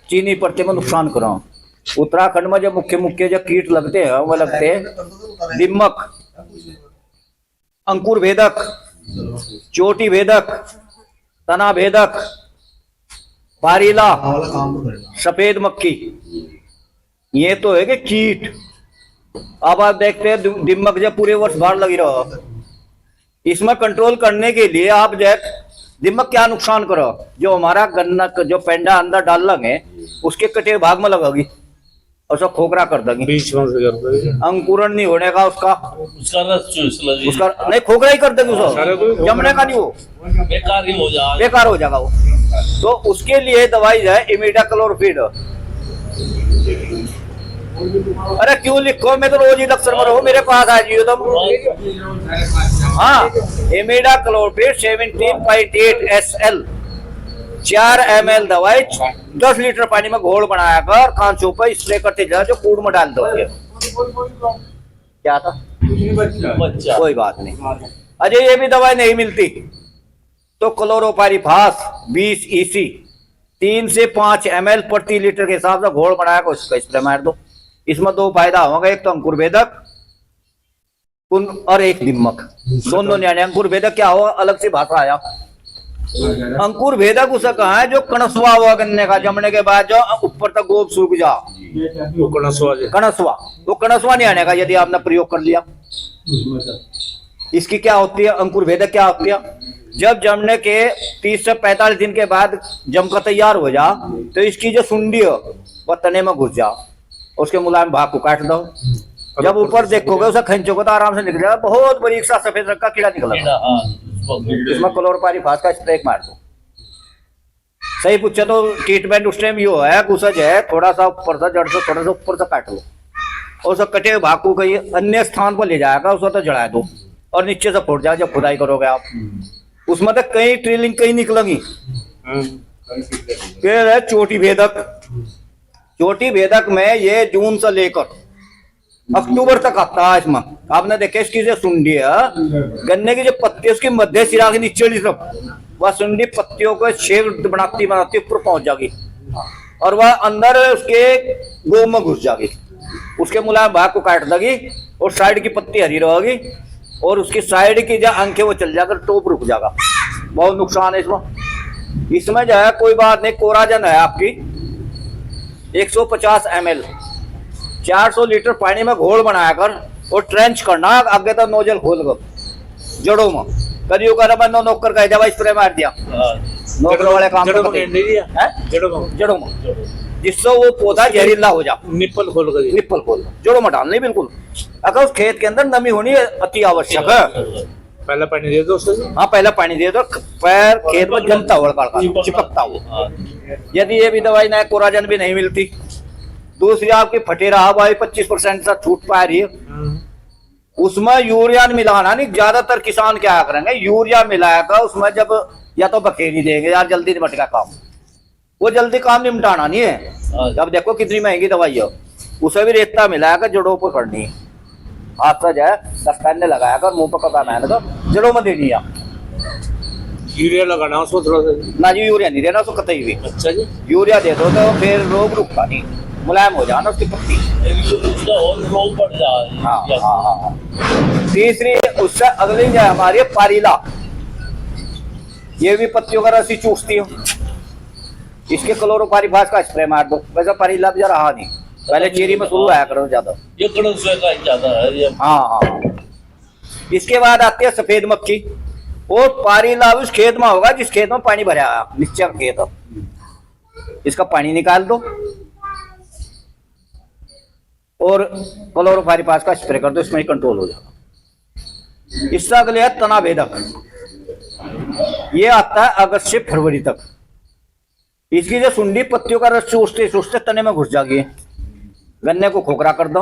चीनी पत्ते में नुकसान करो। उत्तराखंड में जो मुख्य मुख्य जो कीट लगते हैं वो लगते हैं दीमक, अंकुर भेदक, चोटी भेदक, तना भेदक, पारीला, सफेद मक्खी। ये तो है कि कीट। अब आप देखते हैं दीमक जब पूरे वर्ष बाहर लगी रहो, इसमें कंट्रोल करने के लिए आप जो दीमक क्या नुकसान करो, जो हमारा गन्ना जो पेंडा अंदर डाल लेंगे उसके कटे भाग में लगेगी और सब खोखरा कर देंगे, बीच में से कर देंगे, अंकुरण नहीं होने का उसका रस चूस लेगी, उसका नहीं खोखरा ही कर देंगे, उसको जमने का नहीं, वो बेकार ही हो जाएगा, बेकार हो जाएगा वो। तो उसके लिए दवाई है इमिडाक्लोपीड। अरे क्यों लिखो, मैं तो रोज ही अक्सर में रहो, मेरे पास आ जाइए तुम। हाँ, इमिडाक्लोपीड 17.8 SL 4 ml दवाई 10 लीटर पानी में घोल बनाया कर खांसों पर स्प्रे करते जाओ, जो कूड़ में डाल दो। क्या था? बच्चा। कोई बात नहीं। अजय ये भी दवाई नहीं मिलती तो क्लोरोपाइरिफास 20 EC 3 से 5 ml प्रति लीटर के हिसाब से घोल बनाया कर उसका स्प्रे मार दो। इसमें दो फायदा होगा, एक तो अंकुर भेदक और एक दीमक, दोनों न्याय। अंकुर भेदक क्या हो, अलग से भाषा आया। अंकुर भेदक उसे कहा है जो कणसवा हुआ गन्ने का जमने के बाद जो ऊपर तक गोब सूख जा, वो कणसवा, वो कणसवा नहीं आने का यदि आपने प्रयोग कर लिया। इसकी क्या होती है, अंकुर भेदक क्या होती है, जब जमने के 30 से 45 दिन के बाद जमकर तैयार हो जा तो इसकी जो सुंडी हो वह तने में घुस जा, उसके मुलायम भाग को काट दो। जब ऊपर देखोगे उसे खींचोगे तो आराम से निकल जाएगा, बहुत बड़ी सा सफेद रंग का कीड़ा निकलेगा। इसमें क्लोरोपाइरिफास का स्प्रे मार दो। सही पूछे तो ट्रीटमेंट उस टाइम यो है, गुसज है, थोड़ा सा ऊपर से जड़ से थोड़ा सा ऊपर से काट लो और उसे कटे हुए भाग को कहीं अन्य स्थान पर ले जाएगा, उसे तो जड़ा दो और नीचे से फूट जाए जब खुदाई करोगे आप। उसमें तो कई ट्रिलिंग कहीं निकलेंगी। फिर है चोटी भेदक। चोटी भेदक में ये जून से लेकर अक्टूबर तक आता है। इसमें आपने देखा इसकी जो सुंडी है, गन्ने की जो पत्ती उसकी मध्य सिरा के नीचे तरफ वह सुंडी पत्तियों को शेप बनाती बनाती ऊपर पहुंच जाएगी और वह अंदर उसके गोब में घुस जाएगी, उसके मुलायम भाग को काट देगी और साइड की पत्ती हरी रहेगी और उसकी साइड की जो अंक है वो चल जाकर टोप रुक जाएगा। बहुत नुकसान है इसमें। इसमें जो है कोई बात नहीं, कोराजन है आपकी 150 ml 400 लीटर पानी में घोल बनाया कर और ट्रेंच करना, आगे तो नोजल खोल कर जड़ों में करियो कर बंदो नौकर का दवा स्प्रे मार दिया, नौकर वाले काम जड़ों में, जिससे वो पौधा जहरीला हो जा। निप्पल खोल कर, निप्पल खोल जड़ों में डालनी बिल्कुल। अगर उस खेत के अंदर नमी होनी अति आवश्यक है। पहला पानी दे दो उससे। हाँ, पहला पानी दे दो, पैर खेत में जमता हुआ चिपकता हुआ। यदि ये भी दवाई ना कोराजन भी नहीं मिलती। दूसरी आपकी फटेरा हवाई 25% से छूट पा रही है, उसमें यूरिया मिलाना नहीं। ज्यादातर किसान क्या करेंगे, यूरिया मिलाएगा उसमें, जब या तो बखेरी देंगे यार जल्दी निपट का काम, वो जल्दी काम निपटाना नहीं है। अब देखो कितनी महंगी दवाई है, उसे भी रेता मिलाकर जड़ों पर करनी है। हाथ से जाए दस्ताने लगाया कर, मुंह पर कपाना है तो जड़ों में देनी है। यूरिया लगाना उसको थोड़ा सा ना जी, यूरिया नहीं देना उसको कतई भी। अच्छा जी, यूरिया दे दो तो फिर रोग रुकता नहीं, मुलायम हो जाना उसकी पत्ती। रोग बढ़ जाए। हाँ। तीसरी उससे अगली जो हमारी पारीला, ये भी पत्तियों का रस ही चूसती हो, इसके क्लोरोपाइरिफास का स्प्रे मार दो। वैसे पारीला भी रहा नहीं, पहले चेरी में शुरू आया करो ज्यादा, ये कणसवे का ज्यादा है ये। हाँ। इसके बाद आती है सफेद मक्खी। और पारीला उस खेत में होगा जिस खेत में पानी भरा है, नीचे का खेत, इसका पानी निकाल दो और क्लोरोपाइरिफास का स्प्रे कर दो, इसमें कंट्रोल हो जाएगा। इससे अगले है तना भेदक। ये आता है अगस्त से फरवरी तक। इसकी जो सुंडी पत्तियों का रस चूसते चूसते तने में घुस जाएगी, गन्ने को खोखरा कर दो,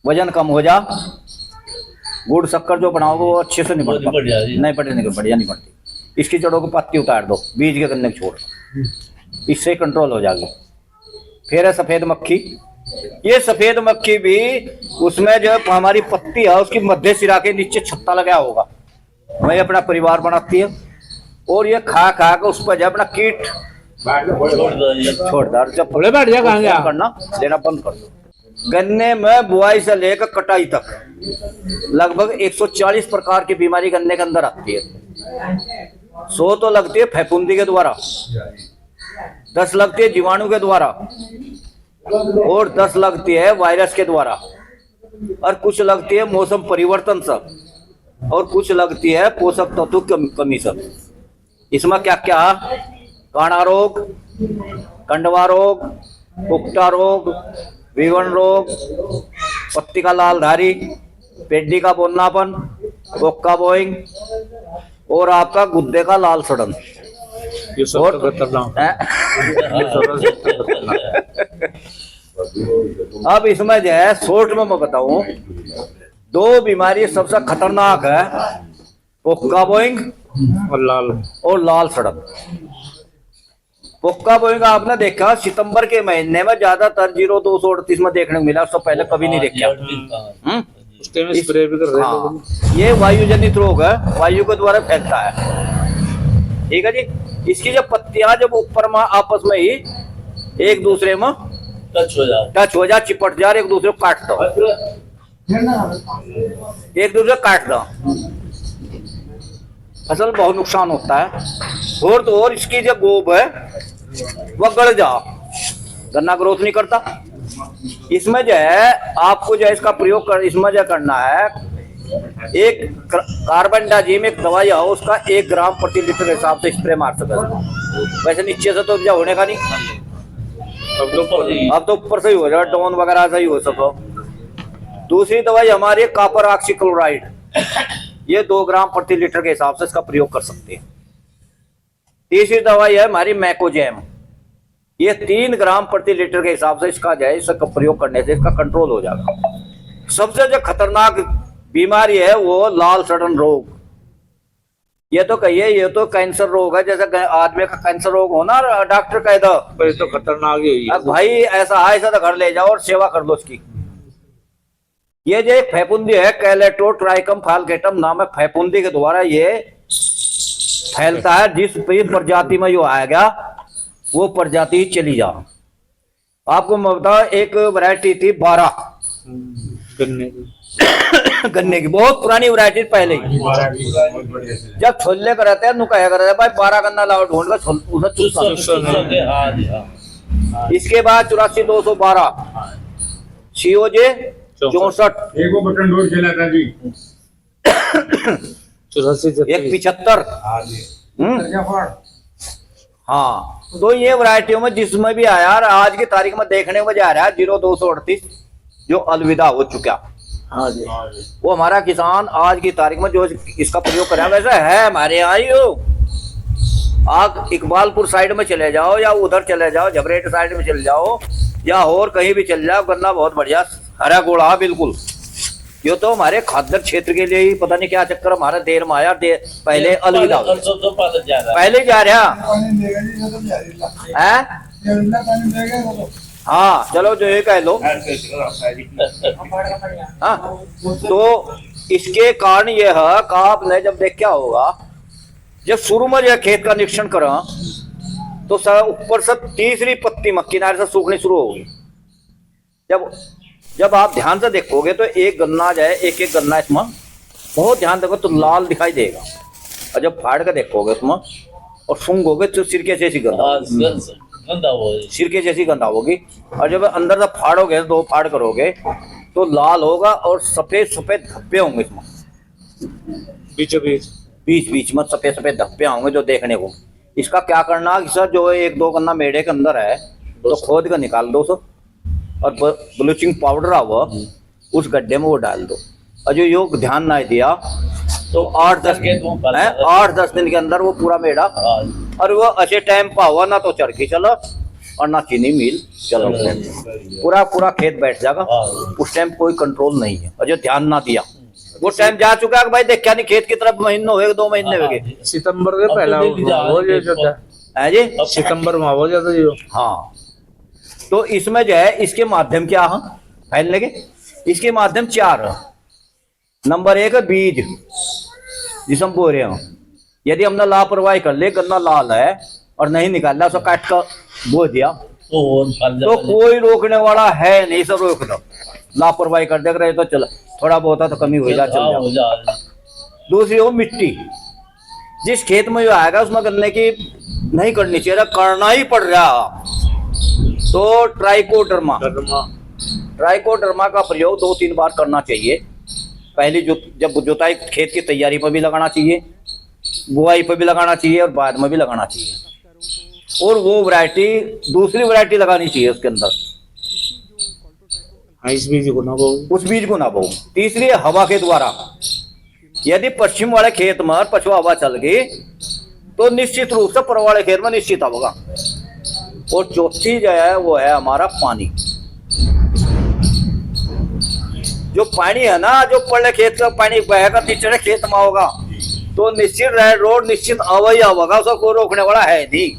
वजन कम हो जा, गुड़ शक्कर जो बनाओगे वो अच्छे से नहीं बढ़ती, बढ़िया नहीं बढ़ती। इसकी जड़ों को पत्ती उतार दो, बीज के गन्ने को छोड़ दो, इससे कंट्रोल हो जाएगी। फिर है सफेद मक्खी। ये सफेद मक्खी भी उसमें जो हमारी पत्ती है उसकी मध्य सिरा के नीचे छत्ता लगा होगा, वही अपना परिवार बनाती है और ये खा खा कर उस पर जो अपना कीट छोड़ दो ये छोड़ दो। जब थोड़े बैठ जा कहाँ गया करना लेना बंद कर दो। गन्ने में बुआई से लेकर कटाई तक लगभग 140 प्रकार की बीमारी गन्ने के अंदर आती है। 100 तो लगती है फफूंदी के द्वारा, 10 लगती है जीवाणु के द्वारा, और 10 लगती है वायरस के द्वारा, और कुछ लगती है मौसम परिवर्तन से, और कुछ लगती है पोषक तत्व की कमी से। इसमें क्या क्या? काणा रोग, कंडवा रोग, पुख्ता रोग, विवन रोग, पत्ती का लाल धारी, पेडी का बोलनापन, बोक्का बोइंग, और आपका गुद्दे का लाल सड़न। ये सब और- तो खतरनाक ये सब खतरनाक। अब इसमें जो है शॉर्ट में मैं बताऊं, 2 बीमारी सबसे खतरनाक है, पोक्का बोइंग और लाल और लाल सड़न। पोक्का बोइंग आपने देखा सितंबर के महीने में ज्यादातर 0238 में देखने को मिला, उससे पहले कभी नहीं देखा। हम्म? उस टाइम स्प्रे भी कर रहे हैं लोग। हाँ, ये वायु जनित रोग है, वायु के द्वारा फैलता है। ठीक है जी। इसकी जब पत्तियां जब ऊपर में आपस में ही एक दूसरे में टच हो जाए टच हो जा, चिपट जा, एक दूसरे को काट दो, एक दूसरे को काट दो, फसल में बहुत नुकसान होता है। और तो और इसकी जो गोब है वह गड़ जा, गन्ना ग्रोथ नहीं करता। इसमें जो है आपको जो है इसका प्रयोग कर, इसमें जो करना है, एक कार्बनडाजिम एक दवाई है, उसका 1 ग्राम प्रति लीटर के हिसाब से स्प्रे मार सकते हैं। वैसे नीचे से तो उपजा होने का नहीं, अब तो ऊपर से ही हो जाए, डोन वगैरह से ही हो सको। दूसरी दवाई हमारी कॉपर ऑक्सीक्लोराइड, ये 2 ग्राम प्रति लीटर के हिसाब से इसका प्रयोग कर सकते हैं। तीसरी दवाई है हमारी मैकोजेम, ये 3 ग्राम प्रति लीटर के हिसाब से इसका जो है इसका प्रयोग करने से इसका कंट्रोल हो जाएगा। सबसे जो खतरनाक बीमारी है वो लाल सड़न रोग। ये तो कहिए ये तो कैंसर रोग है, जैसे आदमी का कैंसर रोग होना डॉक्टर कह दो पर ये तो खतरनाक ही है। अब भाई ऐसा है, ऐसा तो घर ले जाओ और सेवा कर लो उसकी। ये जो एक फैपुंदी है, कैलेटोट्राइकम फाल्केटम नाम है, फैपुंदी के द्वारा ये फैलता है। जिस प्रजाति में जो आएगा वो प्रजाति चली जा। आपको मैं बताऊं, एक वैरायटी थी 12 गन्ने की। गन्ने की, बहुत पुरानी वैरायटी पहले ही। जब छोले कर रहते हैं नु कहा करते हैं भाई 12 गन्ना लाओ ढूंढ कर उसे चूसा। हाँ जी हाँ। इसके बाद 84-212 सीओजे 64, एक वो बटन डोर खेला था जी। 84 एक 75। हाँ, तो ये वैरायटियों में जिसमें भी आया, आज की तारीख में देखने में जा रहा है 0238 जो अलविदा हो चुका। हाँ जी। वो हमारा किसान आज की तारीख में जो इसका प्रयोग कर रहा है, वैसे है हमारे यहाँ ही हो। आप इकबालपुर साइड में चले जाओ या उधर चले जाओ, झबरेट साइड में चले जाओ या और कहीं भी चले जाओ, गन्ना बहुत बढ़िया हरा गोड़ा बिल्कुल। ये तो हमारे खाद्य क्षेत्र के लिए ही पता नहीं क्या चक्कर हमारा देर में आया, पहले अलविदा हो। तो पहले जा रहा है। पहले जा रहा है। हाँ चलो जो ये कह लो। हाँ, तो इसके कारण यह है कि आपने जब देख क्या होगा, जब शुरू में जो खेत का निरीक्षण करा तो ऊपर से तीसरी पत्ती में किनारे से सूखनी शुरू होगी। जब आप ध्यान से देखोगे तो एक गन्ना जो है, एक एक गन्ना इसमें बहुत ध्यान देखो तो लाल दिखाई देगा, और जब फाड़ कर देखोगे उसमें और सूंघोगे तो सिरके जैसी गंदा हो सिरके जैसी गंदा होगी। और जब अंदर से फाड़ोगे, 2 फाड़ करोगे तो लाल होगा और सफेद सफेद धब्बे होंगे इसमें, बीच बीच में सफेद सफेद धब्बे होंगे जो देखने को। इसका क्या करना कि सर जो 1-2 गन्ना मेढ़े के अंदर है तो खोद कर निकाल दो सर, और ब्लीचिंग पाउडर हुआ उस गड्ढे में वो डाल दो। और जो योग ध्यान ना दिया तो 8-10 दिन के अंदर वो पूरा मेढ़ा, और वो अच्छे टाइम पा हुआ ना तो चरखी चलो और ना चीनी मिल चलो, पूरा खेत बैठ जाएगा। उस टाइम कोई कंट्रोल नहीं है, और जो ध्यान ना दिया वो टाइम जा चुका है भाई। देख क्या नहीं खेत की तरफ महीनों हुए, 2 महीने हो गए। सितंबर के पहला हो जाता है जी, सितंबर में हो जाता जी। हाँ, तो इसमें जो है इसके माध्यम क्या है फैलने के, इसके माध्यम 4 है। नंबर 1 है बीज, जिसे हम बोल रहे हैं। यदि हमने लापरवाही कर ले, गन्ना लाल है और नहीं निकाला उसको काट कर बो दिया तो वो फल तो कोई रोकने वाला है नहीं, सब रोक दो। लापरवाही कर देख रहे तो चलो थोड़ा बहुत तो कमी हो जा चल हो जाओ। जा दूसरी हो मिट्टी, जिस खेत में जो आएगा उसमें करने की नहीं करनी चाहिए, करना ही पड़ रहा तो ट्राइकोडर्मा का प्रयोग 2-3 बार करना चाहिए। पहली जब जुताई खेत की तैयारी पर भी लगाना चाहिए, बुआई पर भी लगाना चाहिए और बाद में भी लगाना चाहिए। और वो वैरायटी दूसरी वैरायटी लगानी चाहिए उसके अंदर, इस बीज को ना बो। उस बीज को ना बो। तीसरी हवा के द्वारा, यदि पश्चिम वाले खेत में पछुआ हवा चल गई तो निश्चित रूप से पूर्व वाले खेत में निश्चित होगा। और चौथी जो है वो है हमारा पानी। जो पानी है ना, जो पड़े खेत का पानी बहेगा तीसरे खेत में होगा तो निश्चित रोड निश्चित अवैया होगा, उसको कोई रोकने वाला है नहीं।